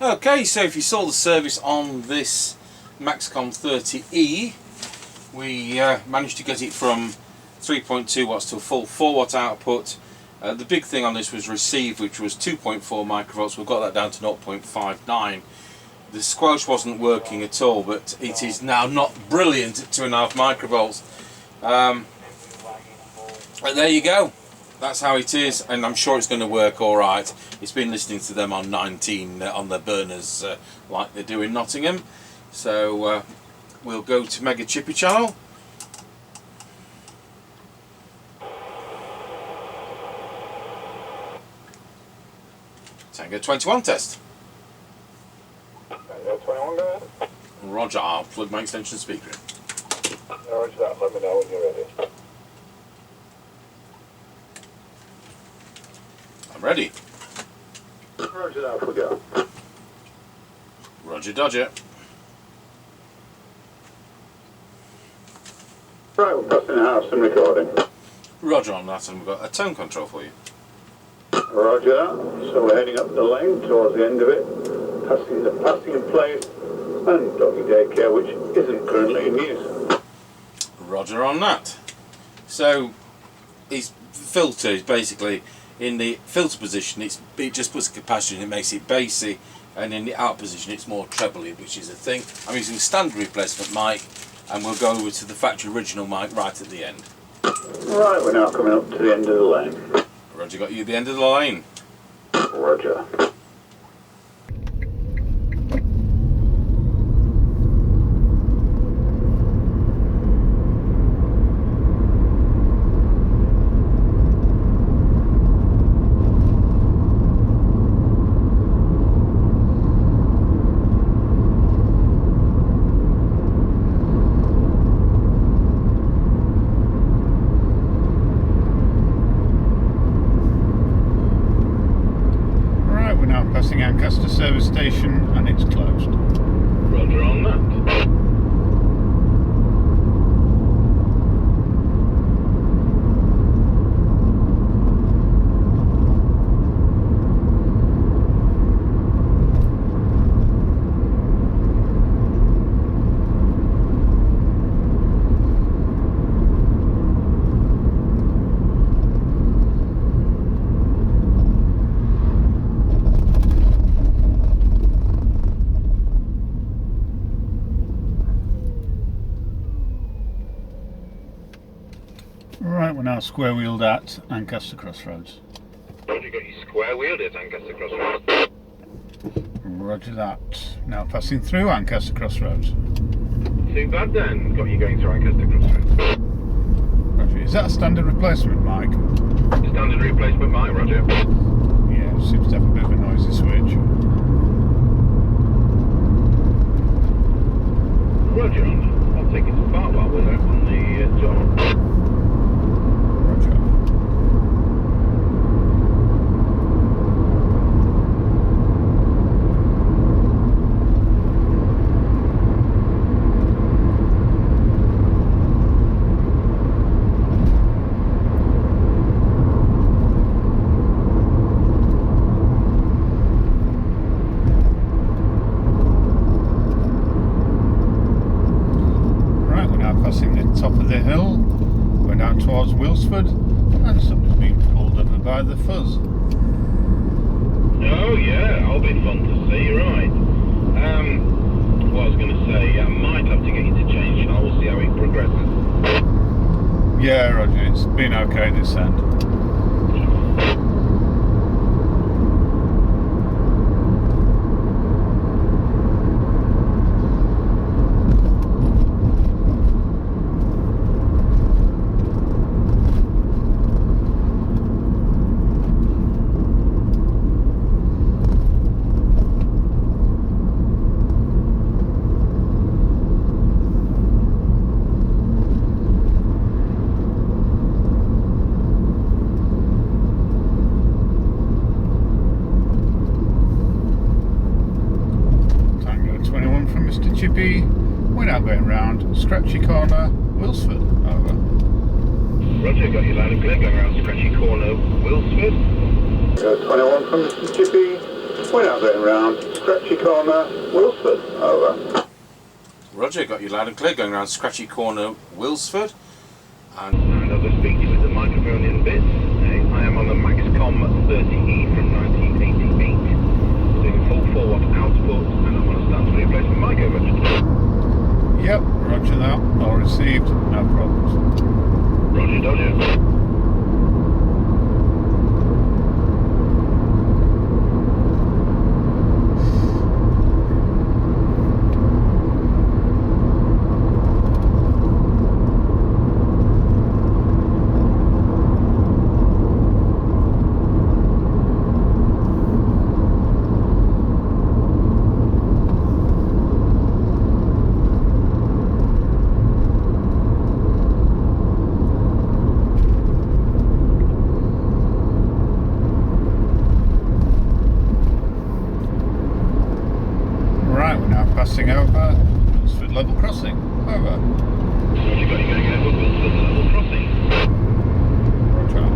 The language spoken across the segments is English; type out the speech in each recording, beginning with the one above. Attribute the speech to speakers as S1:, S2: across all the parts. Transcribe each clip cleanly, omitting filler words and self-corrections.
S1: Okay, so if you saw the service on this Maxcom 30E, we managed to get it from 3.2 watts to a full 4 watt output. The big thing on this was receive, which was 2.4 microvolts. We've got that down to 0.59. The squelch wasn't working at all, but it is now not brilliant at 2.5 microvolts. But there you go. That's how it is, and I'm sure it's going to work all right. It's been listening to them on 19 on their burners like they do in Nottingham. So we'll go to Mega Chippie channel. Tango 21 test.
S2: Tango 21, go ahead.
S1: Roger, I'll plug my extension speaker in.
S2: Roger that, let me know when you're ready.
S1: I'm ready.
S2: Roger that, we go.
S1: Roger Dodger.
S2: Right, we're pressing house and recording.
S1: Roger on that, and we've got a tone control for you.
S2: Roger that. So we're heading up the lane towards the end of it, passing the passing in place and doggy daycare, which isn't currently in use.
S1: Roger on that. So his filter is basically in the filter position. It just puts a capacitor in, it makes it bassy, and in the out position it's more trebly, which is a thing. I'm using the standard replacement mic, and we'll go over to the factory original mic right at the end.
S2: Right, we're now coming up to the end of the lane.
S1: Roger, got you at the end of the lane.
S2: Roger.
S3: Passing Ancaster service station, and it's closed.
S2: Roger on that.
S3: Right, we're now square wheeled at Ancaster Crossroads.
S2: Roger, got you square wheeled at Ancaster Crossroads.
S3: Roger that. Now passing through Ancaster Crossroads.
S2: Too bad then, got you going through Ancaster Crossroads.
S3: Roger. Is that a standard replacement mic?
S2: Standard replacement mic, Roger.
S3: Yeah, it seems to have a bit of a noisy switch.
S2: Roger on that. I'll take it to part while we're on the job.
S3: Roger. Passing the top of the hill, going down towards Wilsford, and somebody's being pulled over by the fuzz.
S2: Oh yeah, that'll be fun to see, right. What I was going to say, I might have to get you to change channel, we'll see how it progresses.
S3: Yeah, Roger, it's been okay this end. Mr. Chippie, we're now going round Scratchy Corner, Wilsford. Over.
S2: Roger, got you loud and clear, going around Scratchy Corner, Wilsford. 21 from Mr. Chippie, We're now going round Scratchy Corner, Wilsford. Over.
S1: Roger, got you loud and clear, going around Scratchy Corner, Wilsford. And
S4: I'll just speak to you with the microphone in bits. I am on the Maxcom 30E from 1988, doing full 4-watt output, and I'm on a standard replacement mic over.
S3: Yep, roger that. All received, no problems.
S4: Roger, Dodger.
S3: Passing over Wilsford level crossing. Over.
S4: You got you going over Wilsford level crossing.
S3: Roger.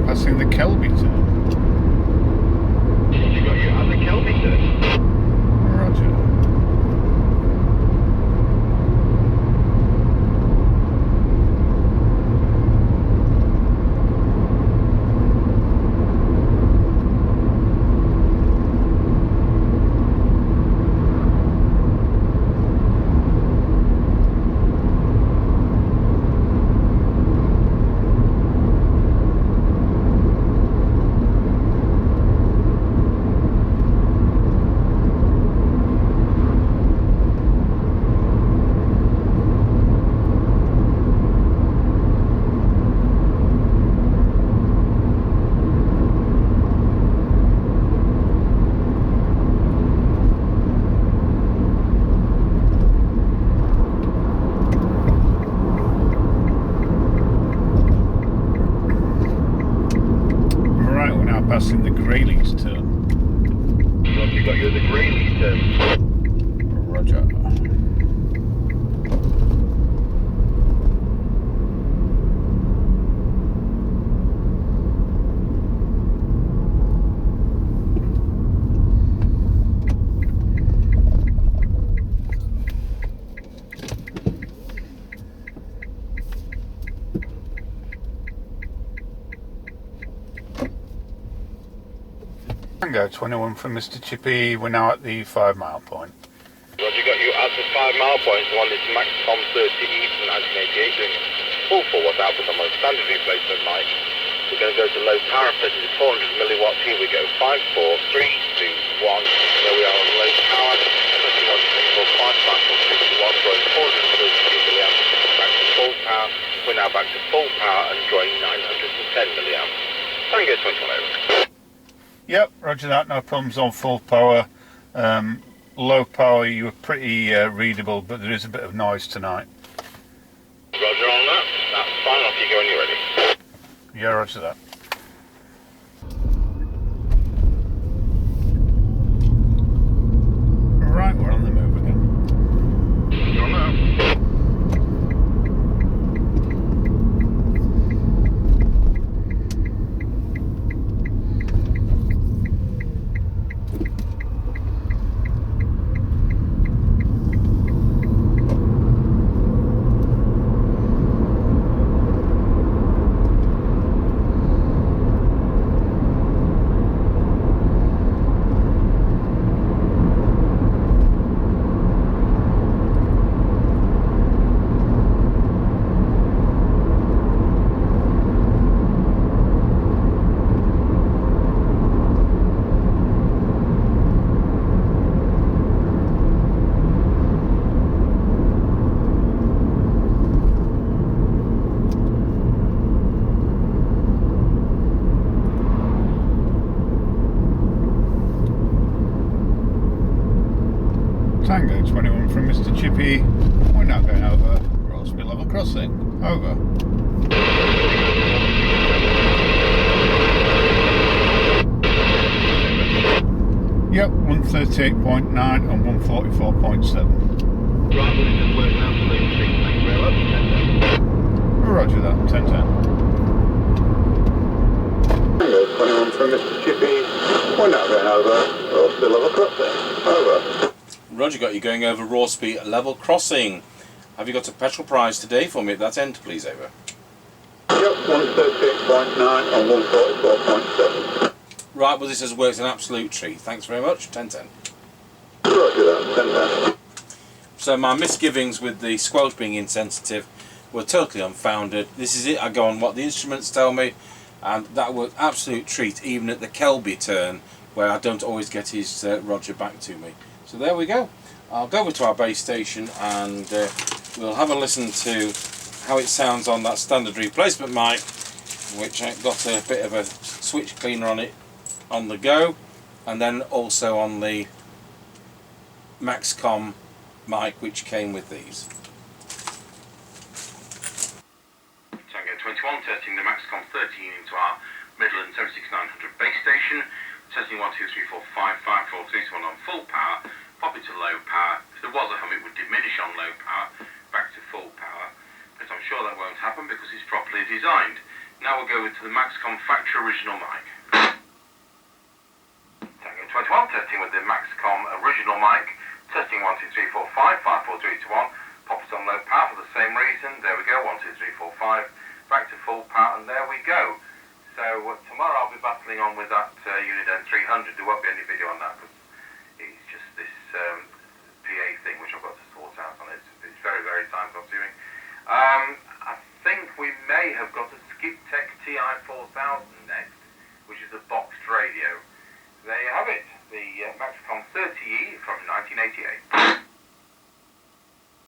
S3: Passing the Kelby turn.
S4: You got you at the Kelby turn.
S3: Roger. Passing the Grayleys turn.
S4: You got you at the Grayleys turn.
S3: Roger. Tango 21 from Mr. Chippie. We're now at the 5 mile point.
S4: Roger, got you at the 5 mile point on this Maxcom 30E from 1988 doing full 4-watt output on a standard replacement mic. We're going to go to low power set to 400 milliwatts. Here we go. 5, 4, 3, 2, 1. There we are on low power. 21, 24, 5, 5, 4, 61, drawing 432 milliamps. Back to full power. We're now back to full power and drawing 910 milliamps. Tango 21 over.
S3: Yep, roger that, no problems on full power. Low power, you were pretty readable, but there is a bit of noise tonight.
S4: Roger on that. That's fine, off you go when you're ready.
S3: Yeah, roger that. Right, we're on the move again.
S4: Roger on that.
S3: Tango 21 from Mr. Chippie. We're now going over Rossby level crossing. Over. Yep, 138.9 and 144.7.
S4: Right, this is working absolutely. Thank you very much. 10-10.
S3: Roger that, 10-10.
S2: Tango 21 from Mr. Chippie. We're now going over Rossby level crossing. Over.
S1: Roger, got you going over Rossby level crossing. Have you got a petrol prize today for me at that end, please? Over.
S2: Yep, 138.9 and 144.7.
S1: Right, well, this has worked an absolute treat. Thanks very much. 10-10.
S2: Roger that, 10-10.
S1: So my misgivings with the squelch being insensitive were totally unfounded. This is it. I go on what the instruments tell me, and that worked absolute treat, even at the Kelby turn, where I don't always get his Roger back to me. So there we go. I'll go over to our base station and we'll have a listen to how it sounds on that standard replacement mic, which got a bit of a switch cleaner on it on the go, and then also on the Maxcom mic which came with these.
S4: Tango 21, testing the Maxcom 13 into our Midland 76900 base station. Testing 1, 2, 3, 4, 5, 5, 4, 3, 2, 1 on full power. Pop it to low power. If there was a hum, it would diminish on low power, back to full power. But I'm sure that won't happen because it's properly designed. Now we'll go into the Maxcom factory original mic. Tango 21, testing with the Maxcom original mic. Testing 1, 2, 3, 4, 5, 5, 4, 3, 2, 1. Pop it on low power for the same reason. There we go, 1, 2, 3, 4, 5. Back to full power, and there we go. So tomorrow I'll be battling on with that Uniden 300. There won't be any video on that because it's just this PA thing which I've got to sort out on it. It's very, very time consuming. I think we may have got a Skiptech TI4000 next, which is a boxed radio. There you have it, the Maxcom 30E from 1988.